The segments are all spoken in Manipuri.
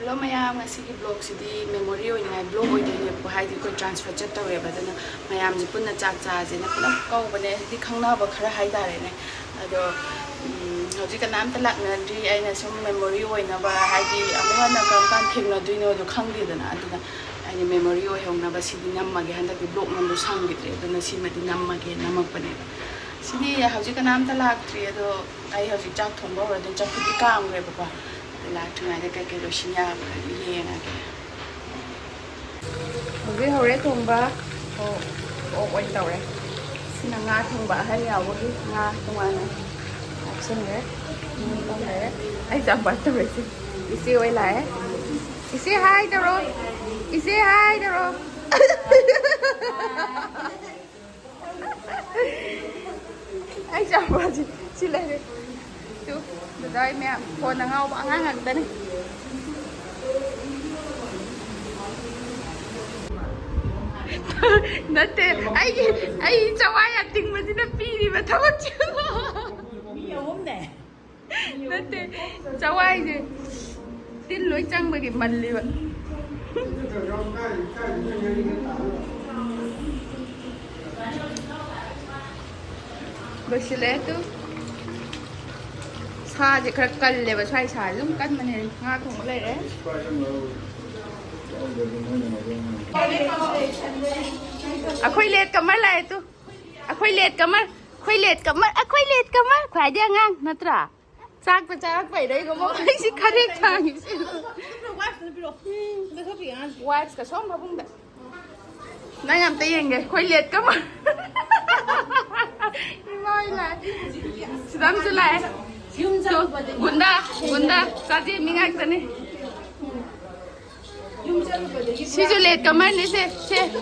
Hello mayam ngasigi vlog sidi memory oinai vlog oidine ko haidi ko transfer chat tawre badana mayam ji punna chak cha je na pula ko bane di khangna ba khara hai dare ne ado hoji ka nam ta lak na ri aina sum memory oina ba haidi amwa na kam kan thingna duino do khangdi dana aduna aini memory oi hongna ba sidi namma ge handa ki vlog nam do sangi tre aduna sima di namma ge namak bane sidi hoji ka nam ta lak tri ado ai hoji chak thongba ba do chak ki ka am re ba Like to make a good shinya, yeah. We have read on back or went away. Sinangating by Harry, I will give not one action there. I jump back to race. You see, we lie. You say hi, the road. You say hi, the road. I jump back. She let it. Từ đây mẹ còn là ngao bạn ngang đây này. Nãy ai cháu ai ăn tiếng mà nó pi đi mà thấu chưa? Nhiều không nè. Nãy cháu ai gì tin lối trăng mà cái mình liền vậy. Bớt lẹ tu. Sa thì khá cân lệ và xoay xài lúc cân mình này nga cũng có lệ đấy. Khoai lệt cầm mắt lại tu. Khoai lệt cầm mắt. Khoai lệt cầm mắt. Khoai lệt cầm mắt. Khoai đi ngang natra. Chắc phải chắc phải đấy có một cái gì khác hết thằng. Wax cái sống mà không được. Nãy làm tiền kìa. Khoai lệt cầm mắt. Nói lại. Chị dám chứ lại. Bunda, saji mingat tani. Si Juliet kamar ni se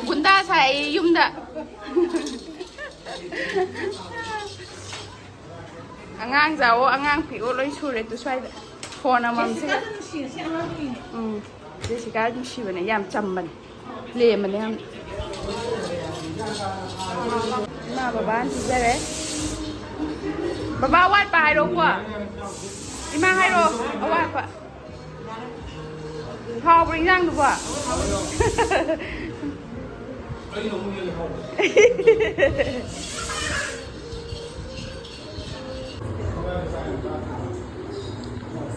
bunda sai yumda. Angang jawo angang piu loi chure tu swai phone amam se. Jessica du shi bane yam cham ban. Le man yam. Na baba ni jare. Baba wat pa hai ro kwa. Ima hai ro wat pa. Thao bring rang được quá.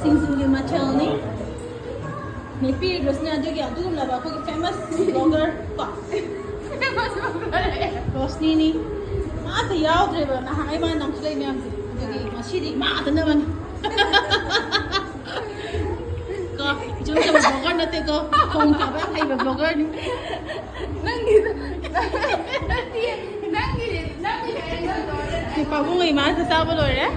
Sing you mattel ni. Maybe Rosna juga tu lah bapa ke famous blogger pa. Famous blogger. Rosni ni. Mata yau driver na hai mana nam sulai ni am. Jadi masih di mata na man. Ko, chúng ta blogger na te ko. Kung ka ba hai blogger ni. Nangi. Ni pa bung ai mata sa ba lor eh.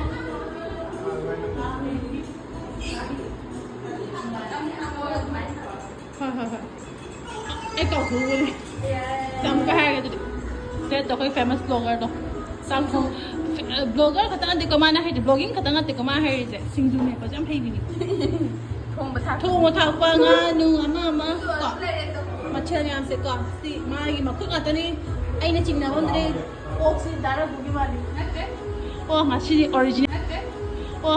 Cái cầu thú đi, xong cái hai cái cái đó cái famous blogger đó, xong không blogger cái tao ăn thì có mà hay thì blogging cái tao ăn thì có mà hay thì sinh dung này có dám hay gì không một thằng qua nga nhưng mà có mà chơi nhà sẽ có thì mai mà cứ ngắt đi anh ấy chỉnh nào hơn đi oxy đara bùi mà đi ô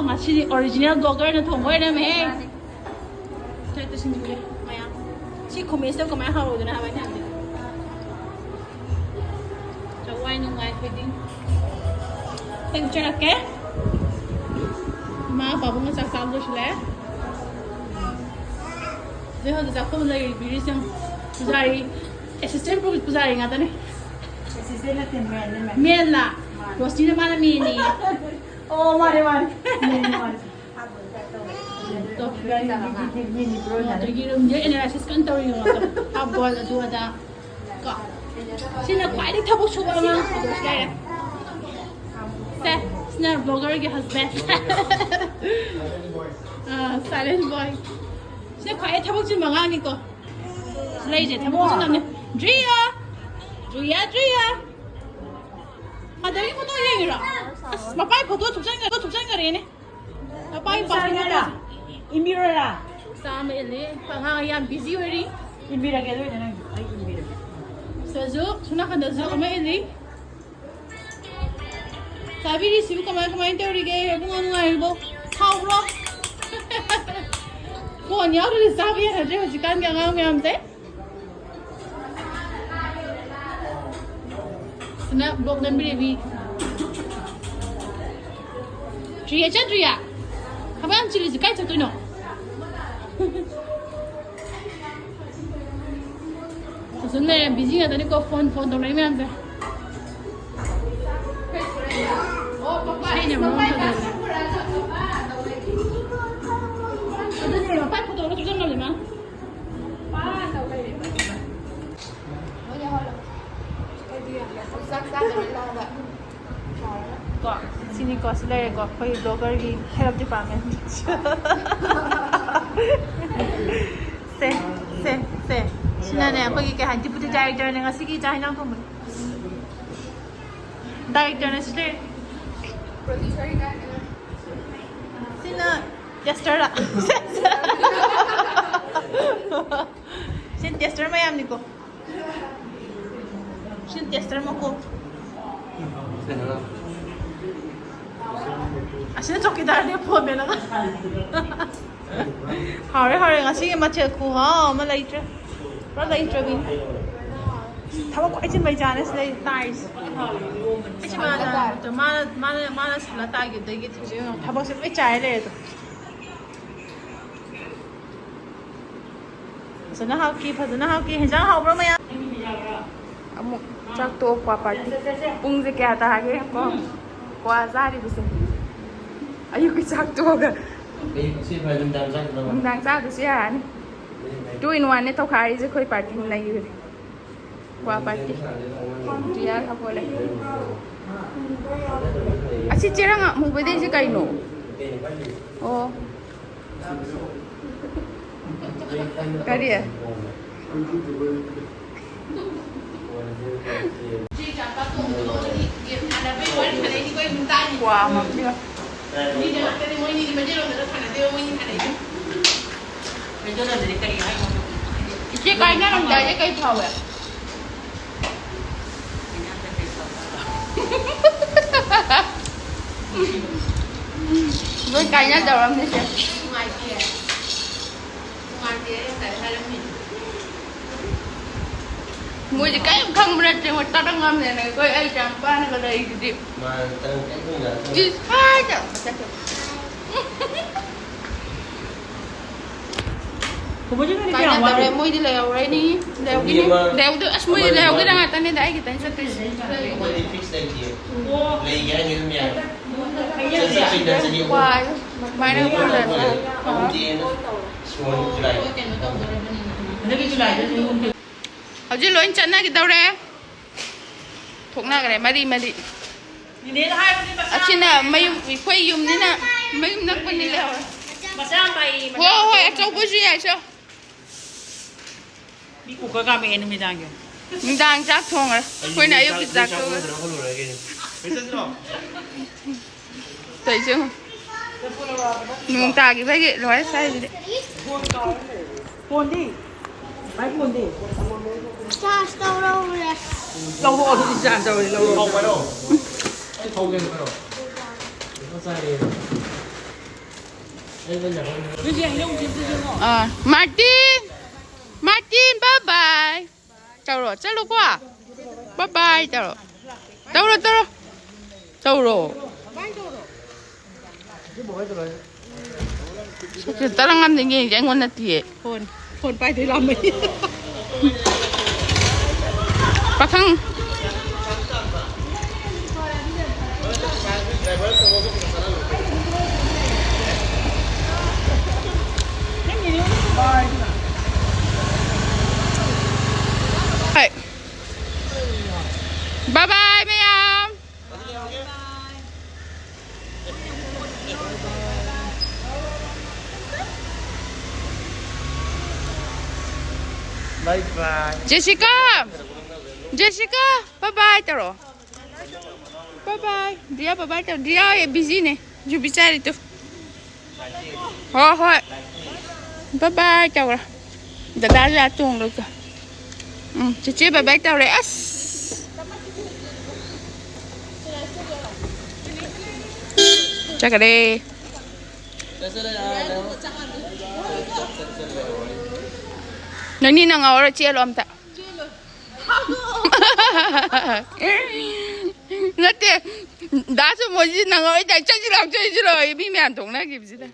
mà chỉ original blogger nó thùng quay đây mày chơi tôi sinh dung đi chỉ không biết sao có máy hao rồiนะไม่ทำจะไว้ยังไงไปดิตั้งใจละแกมาป้าบุ้งจะสาวด้วยใช่ไหมเดี๋ยวจะพูดอะไรบีริซังผู้ชาย assistant ผู้ชายยังไงตอนนี้ assistant นั่นเป็นเมียนล่ะตัวสีน้ำมันมีนี่โอ้มาเดี๋ยวมันตัวgirum dia analysis kan tahu yang apa tu ada kok sini kuai dia tahu cuba mana saya sini blogger ke husband silent boy sini kuai tahu cuba mana ni kok selain je tahu cuba ni Dria ada ni foto yang ni lah bapa foto tu jangan ni bapa pasal Imbira sama ini pangangayam busy already Imbira ke tu jangan ay Imbira Sazu sunak kan dazu kami ini sabi di sini kami teori ke bunga ngai bo how bro phone ꯌꯥꯎꯗ꯭ꯔꯗꯤ ꯆꯥꯕ ꯌꯥꯔꯗ꯭ꯔꯦ ꯍꯧꯖꯤꯛꯀꯥꯟꯒꯤ ꯑꯉꯥꯡ ꯃꯌꯥꯝꯁꯦ ꯁꯤꯅ ꯕ꯭ꯂꯣꯛ ꯅꯝꯕꯤꯔꯦꯕꯤ ꯇ꯭ꯔꯤꯌꯥ ꯆꯠꯇ꯭ꯔꯤꯌꯥ ꯊꯕꯛ ꯌꯥꯝ ꯆꯤꯜꯂꯤꯁꯤ ꯀꯥꯏ ꯆꯠꯇꯣꯏꯅꯣ ꯁꯨꯝ ꯂꯩꯔꯦ ꯕꯤꯖꯤ ꯉꯥꯛꯇꯅꯤꯀꯣ ꯐꯣꯟ ꯇꯧꯅꯩ ꯃꯌꯥꯝꯁꯦ ꯏꯁꯩꯅ ꯃꯔꯣꯟ ꯐꯖꯕꯅꯦ ꯑꯗꯨꯅꯦ ꯃꯄꯥꯏ ꯐꯣꯇꯣꯒ ꯆꯨꯞꯁꯟꯅꯕꯅꯦ ꯃꯥ ꯀꯣ ꯁꯤꯅꯤꯀꯣ ꯁꯤ ꯂꯩꯔꯦꯀꯣ ꯑꯩꯈꯣꯏ ꯕ꯭ꯂꯣꯒꯔꯒꯤ ꯍꯦꯗ ꯑꯣꯐ ꯗꯤꯄꯥꯔꯠꯃꯦꯟ ꯁꯦ ꯁꯤꯅꯅꯦ ꯑꯩꯈꯣꯏꯒꯤ ꯀꯩ ꯍꯥꯏꯅꯤ ꯗꯤꯄꯨꯇꯤ ꯗꯥꯏꯔꯦꯛꯇꯔꯅꯦ ꯉꯁꯤꯒꯤ ꯆꯥꯛ ꯍꯤꯟꯖꯥꯡ ꯊꯣꯡꯕꯅꯤ ꯗꯥꯏꯔꯦꯛꯇꯔꯅꯦ ꯁꯤ ꯂꯩꯔꯦ sina tester lah. Sin tester mayam niko. Sin tester mo ko. Asina chokidar ne phone me laga. Hare ngasi machel ku ha ma laitra. Ra laitra bin. Thaba ko ichi mai jane slay tais. Ichi mana sala ta gi de gi thi thaba se mai chai le to. Fazana hauki hinjang haubra maya. Amuk chak to kwa party. Pung je kya ta ge ko. Kwa zari bise. Ayu ki chak to ga. Si phải đừng đam chắc đâu. Đang sao thì sẽ hả? 2 in 1 ne to khari je khoi party na yu. Kwa party. Dia ka pole. Achi chera nga mu bede je kai no. Oh. Kariya. Wow, makanya. Ini Kainarmdaigi kayak tahu ya. Gue kayaknya dalam nih sih. Mua gì cái không ra trên một tao đang ngâm này này coi ai chẳng ba này cái đây gì Mà tao cái không là đi hai chợ cái này tao mua đi leo đây đi leo cái đi leo được mua đi leo cái đang ở trên đây cái tên sao cái quay đi fix đây kìa lấy cái như thế này chân sẽ phình ra sẽ nhiều hoài mai nó cũng là không gì nó xuống lại howji loin chana ki dawre thokna gare mari achina mayum khoi yum ni na mayum nak pani le ho achau buji ya cho Đi cục cái cam em mới đang kìa. dang chak thong ra khoi na yu ki chak to tai chứ nung ta ki phai loi sai ji Phone đi. Máy phone đi. Sao đâu rồi? Lâu rồi thì sàn rồi lâu rồi. không phải đâu anh không lên phải đâu nó sai anh bên nhà không Cái gì anh用thì Martin bye bye chào rồi chào lúc quá bye bye chào rồi sao ta đang ăn gì vậy ngon là gì phone bay thì làm gì? bà khăng bye bye mấy em bye bye Jessica bye bye taro bye bye dia bye bye taro dia ya busy nih ju bicara itu oh bye bye taro đã ra tuồng rồi cơ chị bye bye taro đấy chắc ở đây ꯅꯪꯅꯤ ꯅꯪ ꯉꯥꯎꯔ ꯆꯦꯜꯂꯣ ꯑꯝꯇ ꯅꯠꯇꯦ ꯗꯥꯁꯨ ꯃꯣꯏꯁꯤ ꯅꯪ ꯉꯥꯎꯔ ꯆꯠꯁꯤꯔꯣ ꯆꯠꯁꯤꯔꯣ ꯃꯤ ꯃꯌꯥꯝ ꯊꯣꯛꯅꯈꯤꯕꯁꯤꯗ